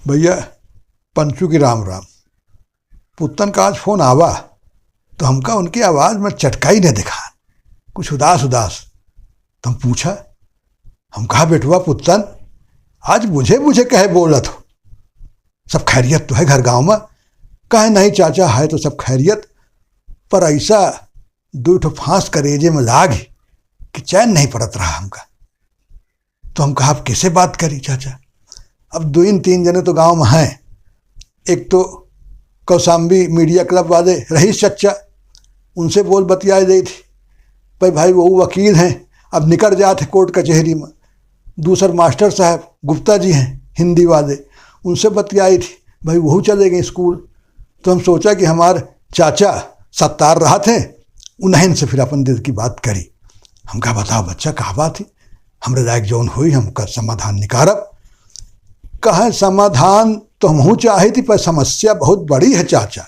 भैया पंचू की राम राम। पुत्तन का आज फोन आवा तो हमका उनकी आवाज़ में चटकाई ने दिखा, कुछ उदास उदास। तो हम पूछा, हम कहा बेटुआ पुत्तन आज बुझे बुझे कहे बोलत हो, सब खैरियत तो है घर गांव में? कहे नहीं चाचा है तो सब खैरियत, पर ऐसा दो ठो फांस करेजे में लाग कि चैन नहीं पड़त रहा हमका। तो हम कहा आप कैसे बात करी चाचा? अब दो तीन जने तो गांव में हैं, एक तो कौसाम्बी मीडिया क्लब वाले रहीस चच्चा, उनसे बोल बतियाई गई थी भाई वो वकील हैं, अब निकल जाते कोर्ट कचहरी में। दूसर मास्टर साहब गुप्ता जी हैं हिंदी वाले, उनसे बतियाई थी भाई वही चले गए स्कूल। तो हम सोचा कि हमारे चाचा सत्तार रहा थे, उन्हें से फिर अपन दिल की बात करी। हम कहा बताओ बच्चा कहा बात थी, हमरे लायक जौन हुई हमका समाधान निकारब। कहे समाधान तो हमहू चाहे थी पर समस्या बहुत बड़ी है चाचा,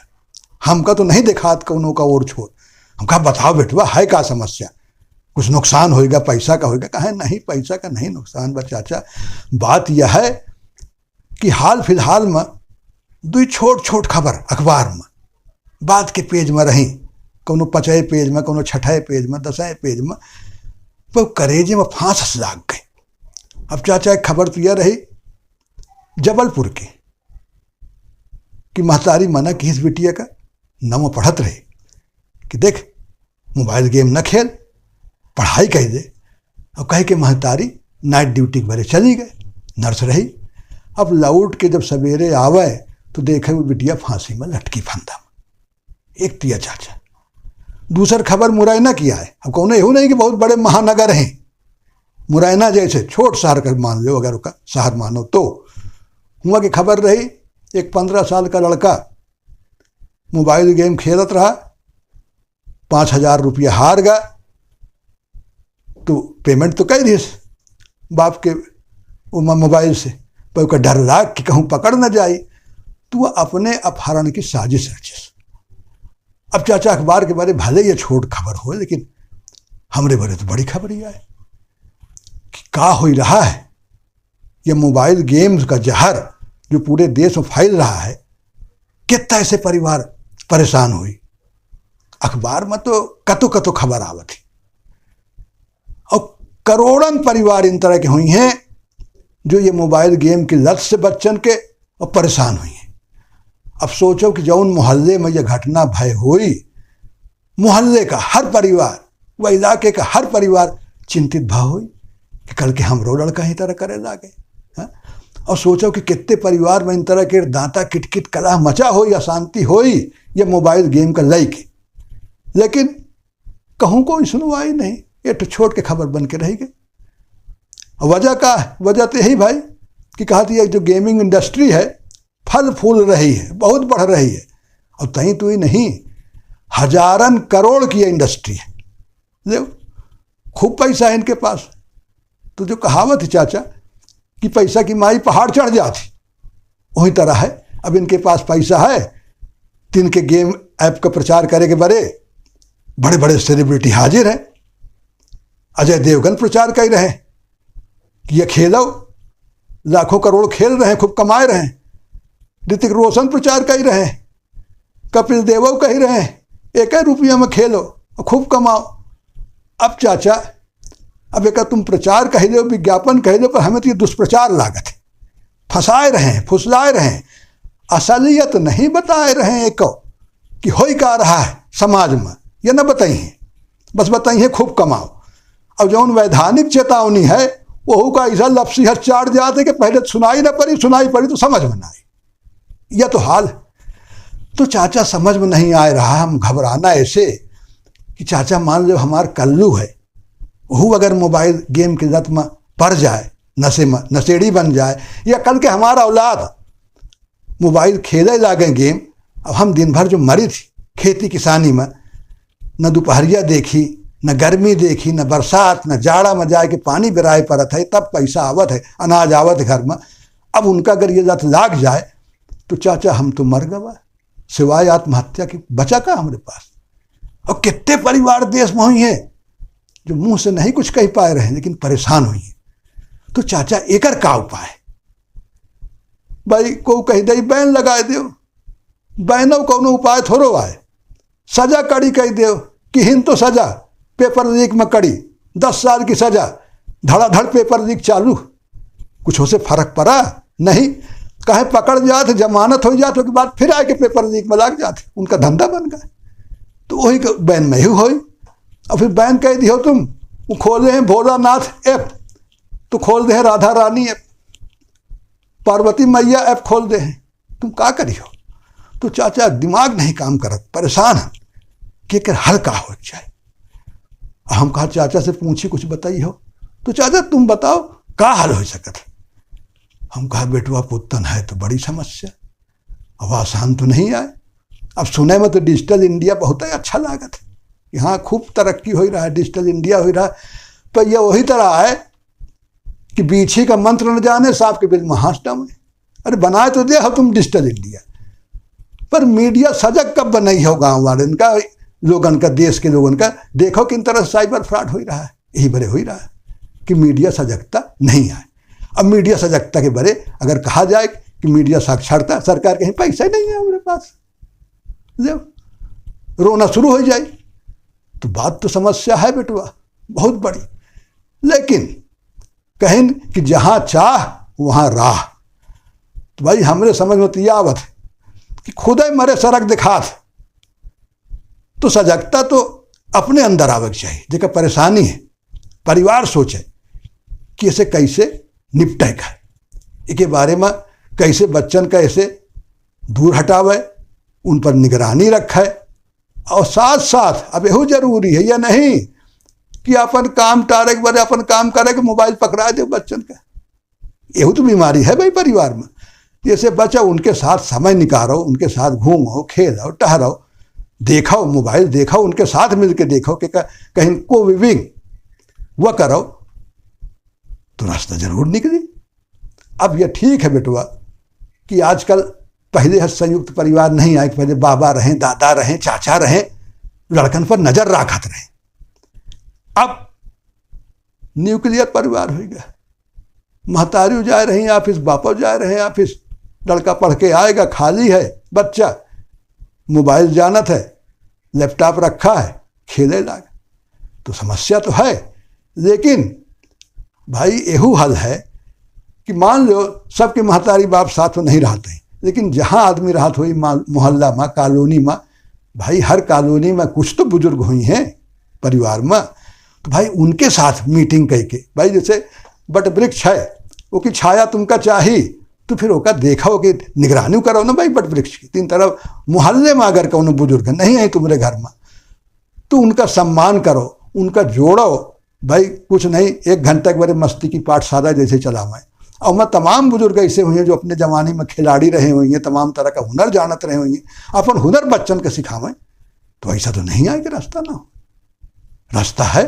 हमका तो नहीं दिखात कौनों का और छोड़। हम कहा बताओ बेटवा है का समस्या, कुछ नुकसान होएगा पैसा का होएगा? कहे नहीं पैसा का नहीं नुकसान बा चाचा, बात यह है कि हाल फिलहाल में दो छोट छोट खबर अखबार में बात के पेज में रही, कोनो 5 पेज में, कोनो 6 पेज में, 10 पेज में, तो करेजे में फांस लाग गई। अब चाचा एक खबर तो यह रही जबलपुर की कि महतारी मना की इस बिटिया का नमो पढ़त रही कि देख मोबाइल गेम न खेल, पढ़ाई कह दे। और कहे कि महतारी नाइट ड्यूटी के बारे चली गए, नर्स रही। अब लौट के जब सवेरे आवे तो देखे वो बिटिया फांसी में लटकी फंदा में। एक तिया चाचा। दूसर खबर मुरैना किया है। अब कौन यू नहीं कि बहुत बड़े महानगर हैं, मुरैना जैसे छोट शहर का मान लो, अगर उसका शहर मानो तो हुआ की खबर रही एक 15 साल का लड़का मोबाइल गेम खेलत रहा, 5,000 रुपया हार गया। तो पेमेंट तो कर दिस बाप के मोबाइल से, पर उसका डर लाग कि कहूँ पकड़ न जाए, तो वह अपने अपहरण की साजिश रचिस। अब चाचा अखबार के बारे भले ये छोट खबर हो, लेकिन हमरे बारे तो बड़ी खबर ही आए कि का हो रहा है। ये मोबाइल गेम्स का जहर जो पूरे देश में फैल रहा है, कितना ऐसे परिवार परेशान हुई। अखबार में तो कतो कतो खबर आवत थी, और करोड़न परिवार इन तरह के हुई हैं जो ये मोबाइल गेम की लत से बच्चन के और परेशान हुई हैं। अब सोचो कि जौन मोहल्ले में यह घटना भय हुई, मोहल्ले का हर परिवार, वह इलाके का हर परिवार चिंतित भा हुई कि कल के हम लड़का ही तरह करे लागे। और सोचो कि कितने परिवार में इन तरह के दांता किटकिट कला मचा हो या शांति होई ये मोबाइल गेम का लई के, लेकिन कहूँ कोई सुनवाई नहीं, ये तो छोड़ के खबर बन के रही गई। वजह तो यही भाई कि कहा थी जो गेमिंग इंडस्ट्री है फल फूल रही है, बहुत बढ़ रही है, और तहीं तो ही नहीं हजारन करोड़ की इंडस्ट्री है, देखो खूब पैसा है इनके पास। तो जो कहावत है चाचा कि पैसा की माई पहाड़ चढ़ जाती, वही तरह है। अब इनके पास पैसा है तो इनके गेम ऐप का प्रचार करे के बड़े बड़े बड़े सेलिब्रिटी हाजिर हैं। अजय देवगन प्रचार कर रहे हैं कि ये खेलो, लाखों करोड़ खेल रहे हैं, खूब कमाए रहे हैं। ऋतिक रोशन प्रचार कर रहे हैं, कपिल देव कह रहे हैं 1 रुपया में खेलो और खूब कमाओ। अब चाचा अब एक तुम प्रचार कह दो, विज्ञापन कह दो, पर हमें तो ये दुष्प्रचार लागत है, फंसाए रहे हैं, फुसलाए रहे हैं, असलियत नहीं बताए रहे हैं कि हो का रहा है समाज में, ये न बताइए, बस बताइए खूब कमाओ। अब जौन वैधानिक चेतावनी है वहू का ऐसा लपसी हर चाट जाते कि पहले सुनाई न पड़ी, सुनाई पड़ी तो समझ में न आई। यह तो हाल है। तो चाचा समझ में नहीं आ रहा, हम घबराना ऐसे कि चाचा मान लो हमार कल्लू है, वहू अगर मोबाइल गेम की लत में पड़ जाए, नशे में नशेड़ी बन जाए, या कल के हमारा औलाद मोबाइल खेले लागे गेम। अब हम दिन भर जो मरी थी खेती किसानी में, न दोपहरिया देखी, न गर्मी देखी, न बरसात, न जाड़ा में जाए के पानी बिराए पड़त है, तब पैसा आवत है, अनाज आवत है घर में। अब उनका अगर ये लत लाग जाए तो चाचा हम तो मर गवा, सिवाय आत्महत्या की बचा का हमारे पास। और कितने परिवार देश में हुई हैं जो मुंह से नहीं कुछ कह पाए रहे, लेकिन परेशान हुई हैं। तो चाचा एकर का उपाय? भाई को कही दई बैन लगा दो, बैनो कोनो उपाय थोड़ो आए, सजा कड़ी कही दो कि हिन तो सजा पेपर लीक में कड़ी 10 साल की सजा, धड़ाधड़ पेपर लीक चालू, कुछ हो से फर्क पड़ा नहीं। कहे पकड़ जाते जमानत हो जाते के बाद फिर आके पेपर लीक में लग जाते, उनका धंधा बन गया। तो वही बैन में ही हुई। और फिर बैन कह दियो तुम, वो खोले हैं भोलानाथ ऐप, तो खोल दे हैं राधा रानी ऐप, पार्वती मैया ऐप खोल दे हैं, तुम क्या करियो। तो चाचा दिमाग नहीं काम करत, परेशान है कि हल का हो चाहिए। हम कहा चाचा से पूछी कुछ बताई हो, तो चाचा तुम बताओ का हल हो सकत। हम कहा बेटुआ पुतन है तो बड़ी समस्या, अब आसान तो नहीं आए। अब सुने में तो डिजिटल इंडिया बहुत ही अच्छा लागत है कि हाँ खूब तरक्की हो रहा है, डिजिटल इंडिया हो रहा है, पर यह वही तरह है कि बीछी का मंत्र न जाने सांप के बिल महाष्टम है। अरे बनाए तो दे हो तुम डिजिटल इंडिया, पर मीडिया सजग कब बनाई हो गाँव वाले का, लोगन का, देश के लोगन का। देखो किन तरह साइबर फ्रॉड हो रहा है, यही बड़े हो रहा है कि मीडिया सजगता नहीं आए। अब मीडिया सजगता के बड़े अगर कहा जाए कि मीडिया साक्षरता, सरकार कहीं पैसा ही नहीं है हमारे पास, जब रोना शुरू हो जाए तो बात तो समस्या है बेटुआ बहुत बड़ी। लेकिन कहें कि जहाँ चाह वहाँ राह, तो भाई हमरे समझ में तो आवत है कि खुदा ही मरे सड़क दिखात, तो सजगता तो अपने अंदर आवक चाहिए। जेका परेशानी है परिवार सोचे कि इसे कैसे निपटेगा, इसके बारे में कैसे बच्चन का ऐसे दूर हटावे, उन पर निगरानी रखे, और साथ साथ अब यह जरूरी है या नहीं कि अपन काम टारे के बारे अपन काम करे कि मोबाइल पकड़ा दे बच्चन का। यही तो बीमारी है भाई परिवार में। जैसे बच्चा उनके साथ समय निकालो, उनके साथ घूमो, खेलो, टहरो, देखो मोबाइल देखो, उनके साथ मिलकर देखो कि कहीं को विविंग वह करो तो रास्ता जरूर निकली। अब यह ठीक है बेटुआ कि आजकल पहले संयुक्त परिवार नहीं आए, पहले बाबा रहें, दादा रहें, चाचा रहें, लड़कन पर नजर रखत रहे। अब न्यूक्लियर परिवार हो गया, महतारी जा रही ऑफिस, बापा जा रहे हैं ऑफिस, लड़का पढ़ के आएगा, खाली है बच्चा, मोबाइल जानत है, लैपटॉप रखा है, खेले लाग। तो समस्या तो है, लेकिन भाई एहू हल है कि मान लो सबके महतारी बाप साथ में नहीं रहते हैं, लेकिन जहाँ आदमी राहत हुई मोहल्ला में, कॉलोनी में, भाई हर कॉलोनी में कुछ तो बुजुर्ग हुई हैं परिवार में, तो भाई उनके साथ मीटिंग करके, भाई जैसे बट वृक्ष है वो की छाया तुमका चाहिए, तो फिर ओका देखो कि निगरानी करो ना भाई बट वृक्ष की। तीन तरफ मोहल्ले में अगर कौन बुजुर्ग नहीं है तुम्हारे घर में, तो उनका सम्मान करो, उनका जोड़ो। भाई कुछ नहीं, 1 घंटे के बारे मस्ती की पाठशाला जैसे चलावें। और मैं तमाम बुजुर्ग ऐसे हुए हैं जो अपने ज़माने में खिलाड़ी रहे हुए हैं, तमाम तरह का हुनर जानत रहे हुए हैं, अपन हुनर बच्चन के सिखावें। तो ऐसा तो नहीं आए कि रास्ता ना हो, रास्ता है।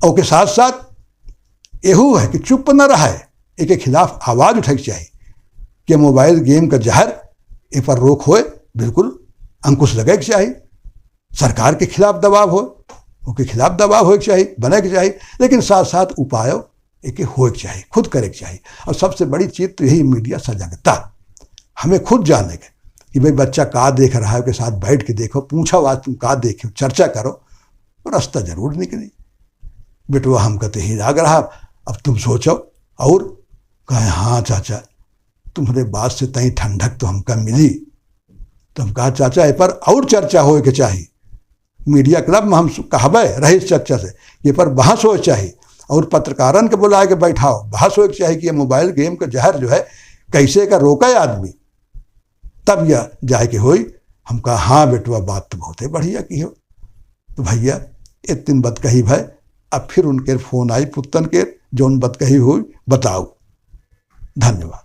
और के साथ साथ यहू है कि चुप न रहे, इसके खिलाफ आवाज़ उठाई चाहिए कि मोबाइल गेम का जहर इन पर रोक होए, बिल्कुल अंकुश लगे चाहिए। सरकार के खिलाफ दबाव हो, उनके खिलाफ दबाव हो चाहिए, बने के चाहिए, लेकिन साथ साथ उपाय एक हो चाहिए, खुद करे के चाहिए। और सबसे बड़ी चीज़ तो यही मीडिया सजगता, हमें खुद जानने के कि भाई बच्चा का देख रहा है, उसके साथ बैठ के देखो, पूछो आज तुम का देखो, चर्चा करो, तो रास्ता जरूर निकले। बेटुआ हम कहते ही लाग रहा, अब तुम सोचो। और कहे हाँ चाचा तुम्हारे बात से तई ठंडक तो हमका मिली। तो हम कहा चाचा ए पर और चर्चा हो के चाहिए, मीडिया क्लब में हम कहबे रहे इस चर्चा से, ये पर बहस हो चाहिए, और पत्रकारन के बुला के बैठाओ, बहस हो चाहिए कि ये मोबाइल गेम का जहर जो है कैसे का रोका है आदमी, तब यह जाए के होई। हम कहा हाँ बेटुआ बात तो बहुत ही बढ़िया की हो। तो भैया 1 दिन बात कही भाई, अब फिर उनके फ़ोन आई पुतन के, जो उन बात कही हुई बताओ। धन्यवाद।